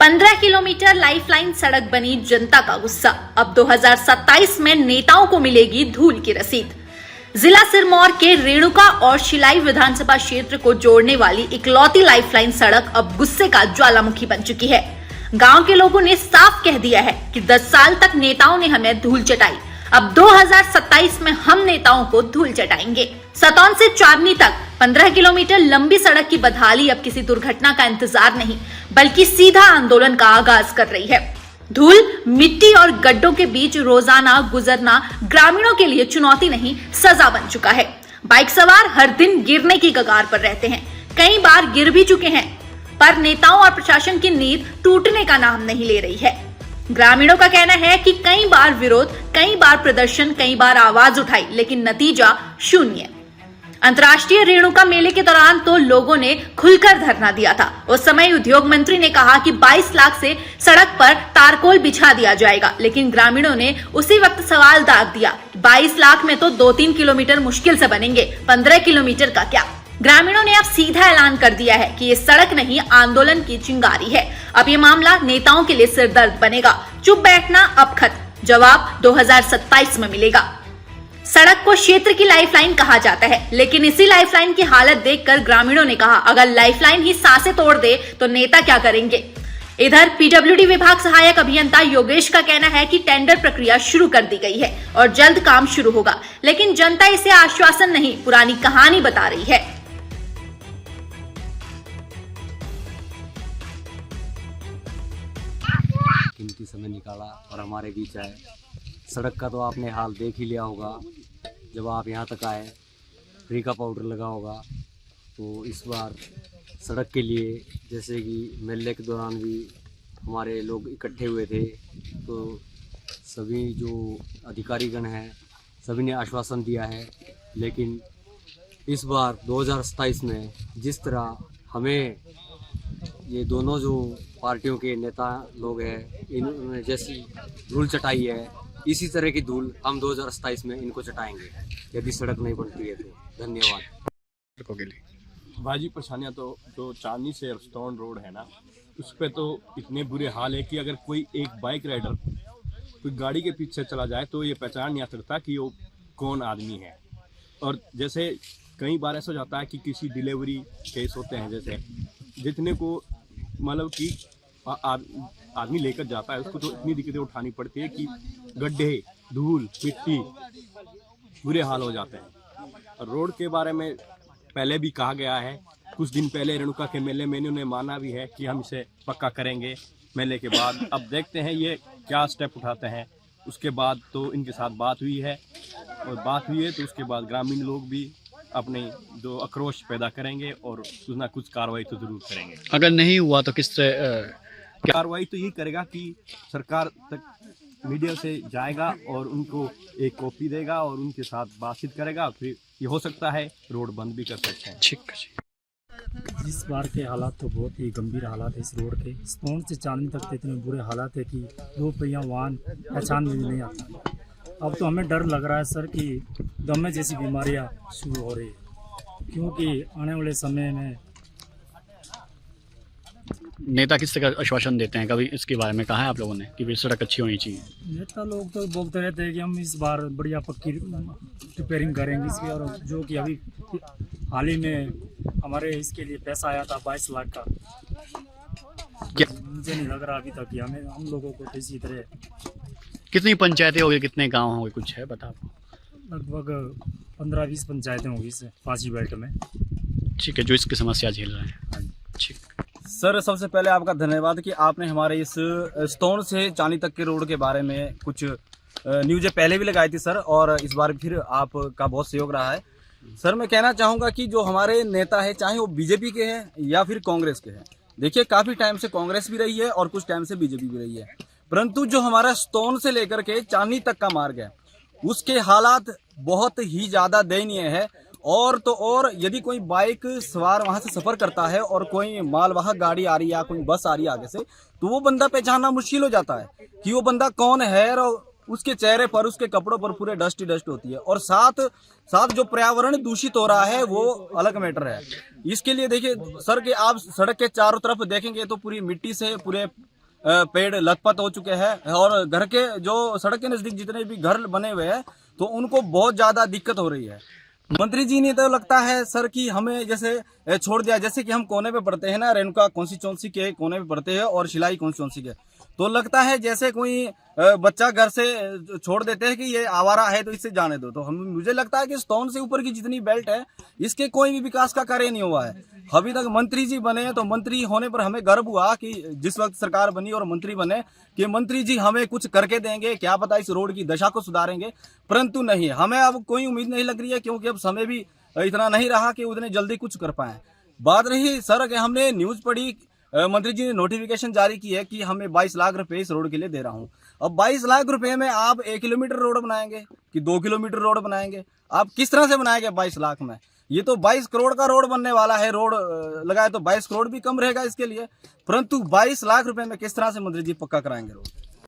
15 kilometre lifeline सड़क बनी, जनता का गुस्सा। अब 2027 में नेताओं को मिलेगी धूल की रसीद। जिला सिरमौर के रेणुका और शिलाई विधानसभा क्षेत्र को जोड़ने वाली इकलौती लाइफलाइन सड़क अब गुस्से का ज्वालामुखी बन चुकी है। गांव के लोगों ने साफ कह दिया है कि 10 साल तक नेताओं ने हमें धूल चटाई, अब 2027 में हम नेताओं को धूल चटाएंगे। सतौन से चांदनी तक 15 किलोमीटर लंबी सड़क की बदहाली अब किसी दुर्घटना का इंतजार नहीं, बल्कि सीधा आंदोलन का आगाज कर रही है। धूल, मिट्टी और गड्ढों के बीच रोजाना गुजरना ग्रामीणों के लिए चुनौती नहीं, सजा बन चुका है। बाइक सवार हर दिन गिरने की कगार पर रहते हैं, कई बार गिर भी चुके हैं, पर नेताओं और प्रशासन की नींद टूटने का नाम नहीं ले रही है। ग्रामीणों का कहना है कि कई बार विरोध, कई बार प्रदर्शन, कई बार आवाज उठाई, लेकिन नतीजा शून्य। अंतर्राष्ट्रीय रेणुका मेले के दौरान तो लोगों ने खुलकर धरना दिया था। उस समय उद्योग मंत्री ने कहा कि 22 लाख से सड़क पर तारकोल बिछा दिया जाएगा, लेकिन ग्रामीणों ने उसी वक्त सवाल दाग दिया, 22 लाख में तो 2-3 किलोमीटर मुश्किल से बनेंगे, 15 किलोमीटर का क्या। ग्रामीणों ने अब सीधा ऐलान कर दिया है कि ये सड़क नहीं, आंदोलन की चिंगारी है। अब ये मामला नेताओं के लिए सिरदर्द बनेगा। चुप बैठना अब खत्म, जवाब 2027 में मिलेगा। सड़क को क्षेत्र की लाइफलाइन कहा जाता है, लेकिन इसी लाइफलाइन की हालत देखकर ग्रामीणों ने कहा, अगर लाइफलाइन ही सांसें तोड़ दे तो नेता क्या करेंगे। इधर पीडब्ल्यूडी विभाग सहायक अभियंता योगेश का कहना है कि टेंडर प्रक्रिया शुरू कर दी गई है और जल्द काम शुरू होगा, लेकिन जनता इसे आश्वासन नहीं, पुरानी कहानी बता रही है। कीमती समय निकाला और हमारे बीच आए। सड़क का तो आपने हाल देख ही लिया होगा, जब आप यहाँ तक आए फ्री का पाउडर लगा होगा। तो इस बार सड़क के लिए, जैसे कि मेले के दौरान भी हमारे लोग इकट्ठे हुए थे, तो सभी जो अधिकारीगण हैं सभी ने आश्वासन दिया है, लेकिन इस बार 2027 में जिस तरह हमें ये दोनों जो पार्टियों के नेता लोग हैं इन्होंने जैसी धूल चटाई है, इसी तरह की धूल हम 2027 में इनको चटाएंगे यदि सड़क नहीं बनती है तो। धन्यवाद। भाजी परेशानियाँ तो जो चांदनी से स्टोन रोड है ना, उस पर तो इतने बुरे हाल है कि अगर कोई एक बाइक राइडर कोई गाड़ी के पीछे चला जाए तो ये पहचान नहीं आ सकता कि वो कौन आदमी है। और जैसे कई बार ऐसा हो जाता है कि किसी डिलीवरी केस होते हैं, जैसे जितने को मतलब कि आदमी लेकर जाता है उसको तो इतनी दिक्कतें उठानी पड़ती है कि गड्ढे, धूल, मिट्टी, बुरे हाल हो जाते हैं। और रोड के बारे में पहले भी कहा गया है, कुछ दिन पहले रेणुका के मेले में इन्होंने माना भी है कि हम इसे पक्का करेंगे मेले के बाद। अब देखते हैं ये क्या स्टेप उठाते हैं। उसके बाद तो इनके साथ बात हुई है, और बात हुई है तो उसके बाद ग्रामीण लोग भी अपने जो आक्रोश पैदा करेंगे और कुछ ना कुछ कार्रवाई तो जरूर करेंगे। अगर नहीं हुआ तो किस कार्रवाई तो यही करेगा कि सरकार तक मीडिया से जाएगा और उनको एक कॉपी देगा और उनके साथ बातचीत करेगा, फिर ये हो सकता है रोड बंद भी कर सकते हैं। ठीक है। इस बार के हालात तो बहुत ही गंभीर हालात है इस रोड के। स्टोन से चांदनी तक तो इतने बुरे हालात है कि 2 पहिया वाहन पहचान में भी नहीं आता। अब तो हमें डर लग रहा है सर कि दमे जैसी बीमारियां शुरू हो रही है, क्योंकि आने वाले समय में नेता किस तरह का आश्वासन देते हैं, कभी इसके बारे में कहा है आप लोगों ने कि सड़क अच्छी होनी चाहिए? नेता लोग तो बोलते रहते हैं कि हम इस बार बढ़िया पक्की रिपेयरिंग करेंगे इसकी, और जो कि अभी हाल ही में हमारे इसके लिए पैसा आया था 22 लाख का। क्या मुझे नहीं लग रहा अभी तक कि हम लोगों को इसी तरह। कितनी पंचायतें होगी, कितने गांव होंगे, कुछ है बता? लगभग 15-20 पंचायतें होंगी इस पांची बेल्ट में। ठीक है, जो इसकी समस्या झेल रहे हैं। ठीक सर, सबसे पहले आपका धन्यवाद कि आपने हमारे इस स्टोन से चांदनी तक के रोड के बारे में कुछ न्यूज़ें पहले भी लगाई थी सर, और इस बार फिर आपका बहुत सहयोग रहा है। सर, मैं कहना चाहूँगा कि जो हमारे नेता है, चाहे वो बीजेपी के हैं या फिर कांग्रेस के हैं, देखिए काफ़ी टाइम से कांग्रेस भी रही है और कुछ टाइम से बीजेपी भी रही है, परंतु जो हमारा स्टोन से लेकर के चांदनी तक का मार्ग है उसके हालात बहुत ही ज़्यादा दयनीय है। और तो और यदि कोई बाइक सवार वहां से सफर करता है और कोई मालवाहक गाड़ी आ रही है या कोई बस आ रही है आगे से, तो वो बंदा पहचानना मुश्किल हो जाता है कि वो बंदा कौन है और उसके चेहरे पर, उसके कपड़ों पर पूरे डस्ट ही डस्ट होती है। और साथ साथ जो पर्यावरण दूषित हो रहा है वो अलग मैटर है। इसके लिए देखिए सर कि आप सड़क के चारों तरफ देखेंगे तो पूरी मिट्टी से पूरे पेड़ लथपथ हो चुके हैं, और घर के जो सड़क के नजदीक जितने भी घर बने हुए हैं तो उनको बहुत ज्यादा दिक्कत हो रही है। मंत्री जी ने तो लगता है सर कि हमें जैसे छोड़ दिया, जैसे कि हम कोने पे पढ़ते हैं ना, रेणुका कॉन्स्टिट्यूंसी के कोने पे पढ़ते हैं और शिलाई कॉन्स्टिट्यूंसी के, तो लगता है जैसे कोई बच्चा घर से छोड़ देते हैं कि ये आवारा है तो इससे जाने दो। तो मुझे लगता है कि स्टोन से ऊपर की जितनी बेल्ट है इसके कोई भी विकास का कार्य नहीं हुआ है अभी तक। मंत्री जी बने हैं तो मंत्री होने पर हमें गर्व हुआ कि जिस वक्त सरकार बनी और मंत्री बने कि मंत्री जी हमें कुछ करके देंगे, क्या पता इस रोड की दशा को सुधारेंगे, परंतु नहीं, हमें अब कोई उम्मीद नहीं लग रही है क्योंकि अब समय भी इतना नहीं रहा कि उतने जल्दी कुछ कर पाए। बात रही सर कि हमने न्यूज पढ़ी, मंत्री जी ने नोटिफिकेशन जारी की है कि हमें 22 लाख रुपए इस रोड के लिए दे रहा हूं। अब 22 लाख रुपए में आप 1 किलोमीटर रोड बनाएंगे कि 2 किलोमीटर रोड बनाएंगे? आप किस तरह से बनाएंगे 22 लाख में? ये तो 22 करोड़ का रोड बनने वाला है, रोड लगाए तो 22 करोड़ भी कम रहेगा इसके लिए, परंतु 22 लाख रुपए में किस तरह से मंत्री जी पक्का कराएंगे रोड?